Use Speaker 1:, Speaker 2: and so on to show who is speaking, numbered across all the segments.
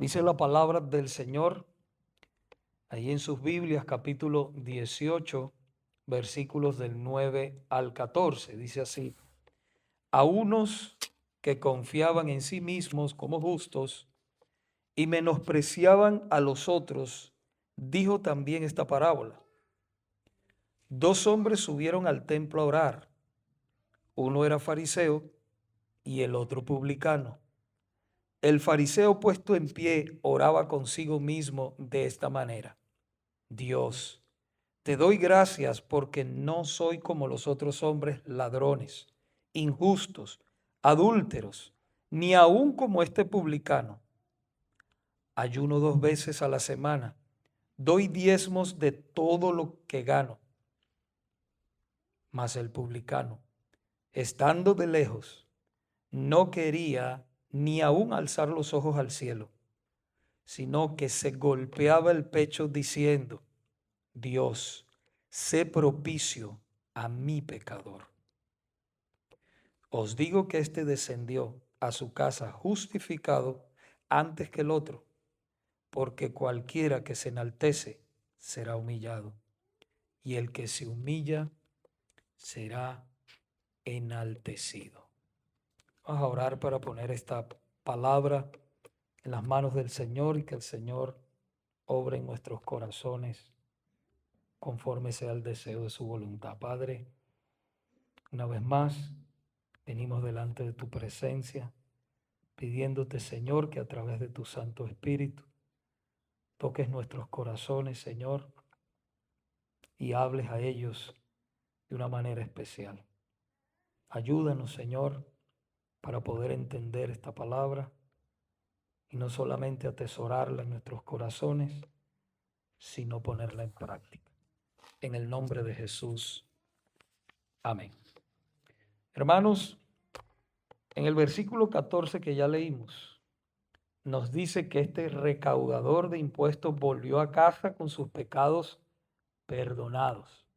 Speaker 1: Dice la palabra del Señor ahí en sus Biblias, capítulo 18, versículos del 9 al 14. Dice así: a unos que confiaban en sí mismos como justos y menospreciaban a los otros, dijo también esta parábola. Dos hombres subieron al templo a orar. Uno era fariseo y el otro publicano. El fariseo, puesto en pie, oraba consigo mismo de esta manera: Dios, te doy gracias porque no soy como los otros hombres ladrones, injustos, adúlteros, ni aun como este publicano. Ayuno 2 veces a la semana, doy diezmos de todo lo que gano. Mas el publicano, estando de lejos, no quería ni aun alzar los ojos al cielo, sino que se golpeaba el pecho diciendo: Dios, sé propicio a mi pecador. Os digo que éste descendió a su casa justificado antes que el otro, porque cualquiera que se enaltece será humillado, y el que se humilla será enaltecido. Vamos a orar para poner esta palabra en las manos del Señor y que el Señor obre en nuestros corazones conforme sea el deseo de su voluntad. Padre, una vez más venimos delante de tu presencia, pidiéndote, Señor, que a través de tu Santo Espíritu toques nuestros corazones, Señor, y hables a ellos de una manera especial. Ayúdanos, Señor, para poder entender esta palabra y no solamente atesorarla en nuestros corazones, sino ponerla en práctica. En el nombre de Jesús. Amén. Hermanos, en el versículo 14 que ya leímos, nos dice que este recaudador de impuestos volvió a casa con sus pecados perdonados.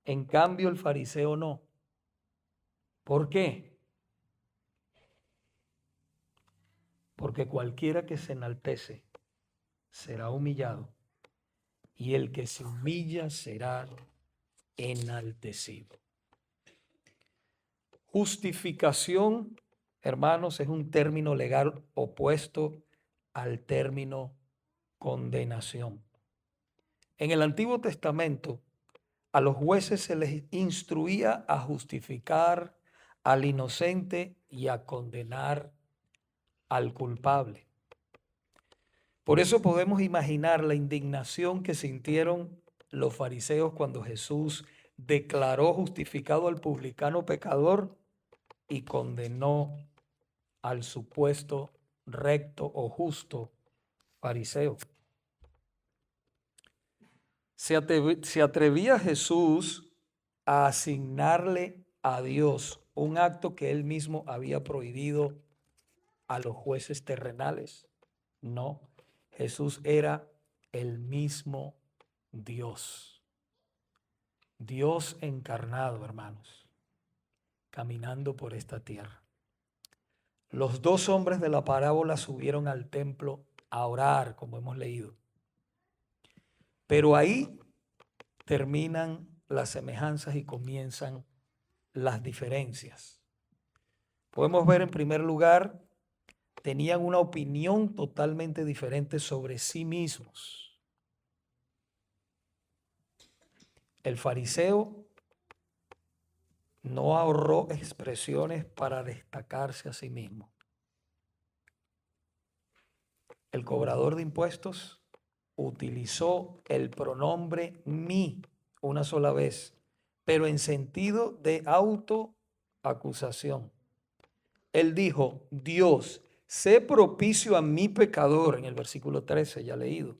Speaker 1: En cambio, el fariseo no. ¿Por qué? Porque cualquiera que se enaltece será humillado, y el que se humilla será enaltecido. Justificación, hermanos, es un término legal opuesto al término condenación. En el Antiguo Testamento, a los jueces se les instruía a justificar al inocente y a condenar al culpable. Por eso podemos imaginar la indignación que sintieron los fariseos cuando Jesús declaró justificado al publicano pecador y condenó al supuesto recto o justo fariseo. Se atrevía Jesús a asignarle a Dios un acto que él mismo había prohibido a los jueces terrenales. No, Jesús era el mismo Dios. Dios encarnado, hermanos, caminando por esta tierra. Los dos hombres de la parábola subieron al templo a orar, como hemos leído. Pero ahí terminan las semejanzas y comienzan las diferencias. Podemos ver en primer lugar, tenían una opinión totalmente diferente sobre sí mismos. El fariseo no ahorró expresiones para destacarse a sí mismo. El cobrador de impuestos utilizó el pronombre mí una sola vez, pero en sentido de autoacusación. Él dijo: Dios, sé propicio a mi pecador, en el versículo 13 ya leído.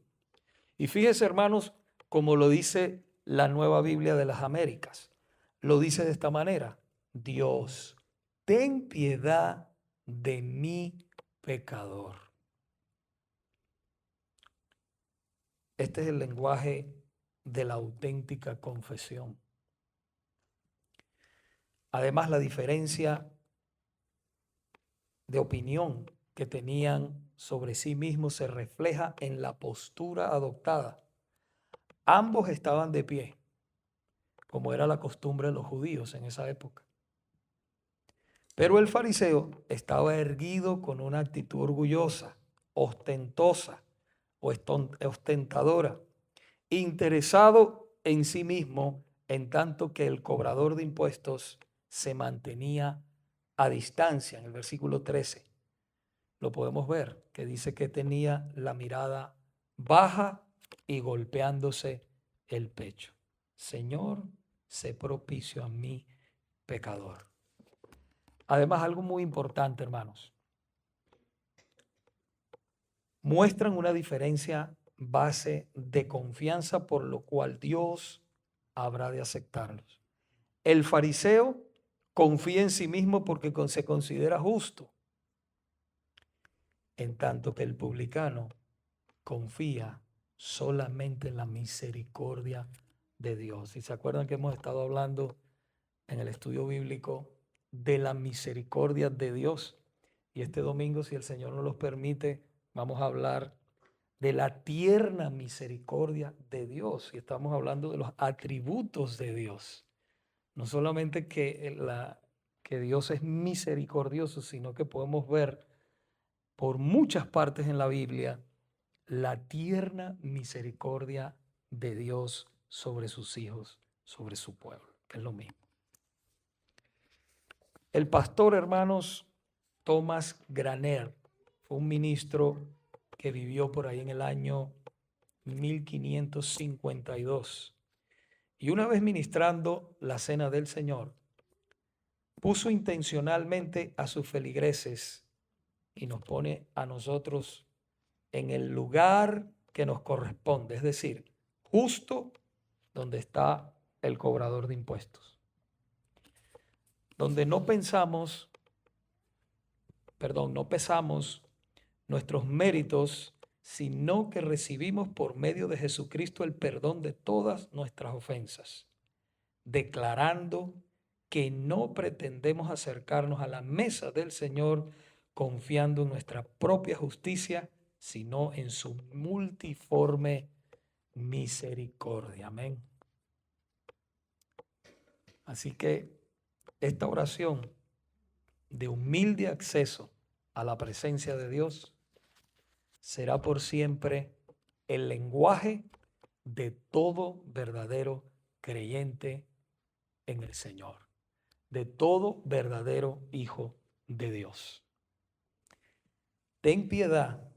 Speaker 1: Y fíjese, hermanos, como lo dice la Nueva Biblia de las Américas. Lo dice de esta manera: Dios, ten piedad de mi pecador. Este es el lenguaje de la auténtica confesión. Además, la diferencia de opinión que tenían sobre sí mismo se refleja en la postura adoptada. Ambos estaban de pie, como era la costumbre de los judíos en esa época. Pero el fariseo estaba erguido con una actitud orgullosa, ostentosa o ostentadora, interesado en sí mismo, en tanto que el cobrador de impuestos se mantenía a distancia. En el versículo 13 lo podemos ver, que dice que tenía la mirada baja y golpeándose el pecho. Señor, sé propicio a mí, pecador. Además, algo muy importante, hermanos. Muestran una diferencia base de confianza, por lo cual Dios habrá de aceptarlos. El fariseo confía en sí mismo porque se considera justo, en tanto que el publicano confía solamente en la misericordia de Dios. Y se acuerdan que hemos estado hablando en el estudio bíblico de la misericordia de Dios. Y este domingo, si el Señor nos los permite, vamos a hablar de la tierna misericordia de Dios. Y estamos hablando de los atributos de Dios. No solamente que Dios es misericordioso, sino que podemos ver por muchas partes en la Biblia la tierna misericordia de Dios sobre sus hijos, sobre su pueblo, que es lo mismo. El pastor, hermanos, Thomas Graner fue un ministro que vivió por ahí en el año 1552. Y una vez ministrando la cena del Señor, puso intencionalmente a sus feligreses y nos pone a nosotros en el lugar que nos corresponde, es decir, justo donde está el cobrador de impuestos, donde no pesamos nuestros méritos, sino que recibimos por medio de Jesucristo el perdón de todas nuestras ofensas, declarando que no pretendemos acercarnos a la mesa del Señor confiando en nuestra propia justicia, sino en su multiforme misericordia. Amén. Así que esta oración de humilde acceso a la presencia de Dios será por siempre el lenguaje de todo verdadero creyente en el Señor, de todo verdadero hijo de Dios. Ten piedad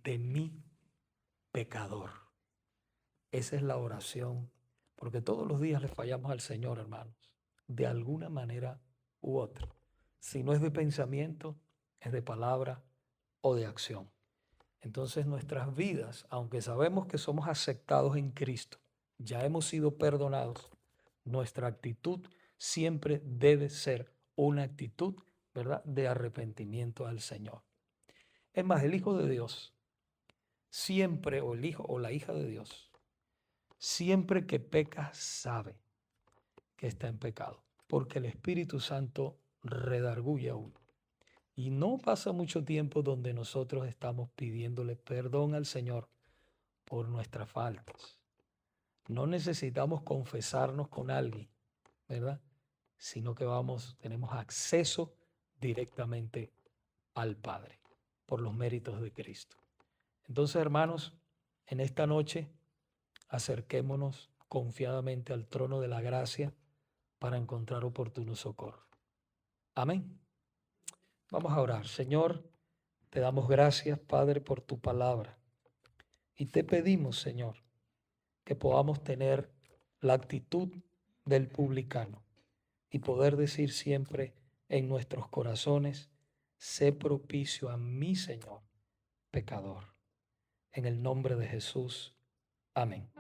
Speaker 1: de mí, pecador. Esa es la oración, porque todos los días le fallamos al Señor, hermanos, de alguna manera u otra. Si no es de pensamiento, es de palabra o de acción. Entonces nuestras vidas, aunque sabemos que somos aceptados en Cristo, ya hemos sido perdonados, nuestra actitud siempre debe ser una actitud, ¿verdad?, de arrepentimiento al Señor. Es más, el Hijo de Dios, siempre, o el hijo o la hija de Dios, siempre que peca sabe que está en pecado, porque el Espíritu Santo redarguye a uno. Y no pasa mucho tiempo donde nosotros estamos pidiéndole perdón al Señor por nuestras faltas. No necesitamos confesarnos con alguien, ¿verdad? Sino que tenemos acceso directamente al Padre por los méritos de Cristo. Entonces, hermanos, en esta noche acerquémonos confiadamente al trono de la gracia para encontrar oportuno socorro. Amén. Vamos a orar. Señor, te damos gracias, Padre, por tu palabra. Y te pedimos, Señor, que podamos tener la actitud del publicano y poder decir siempre en nuestros corazones: sé propicio a mi Señor, pecador. En el nombre de Jesús. Amén.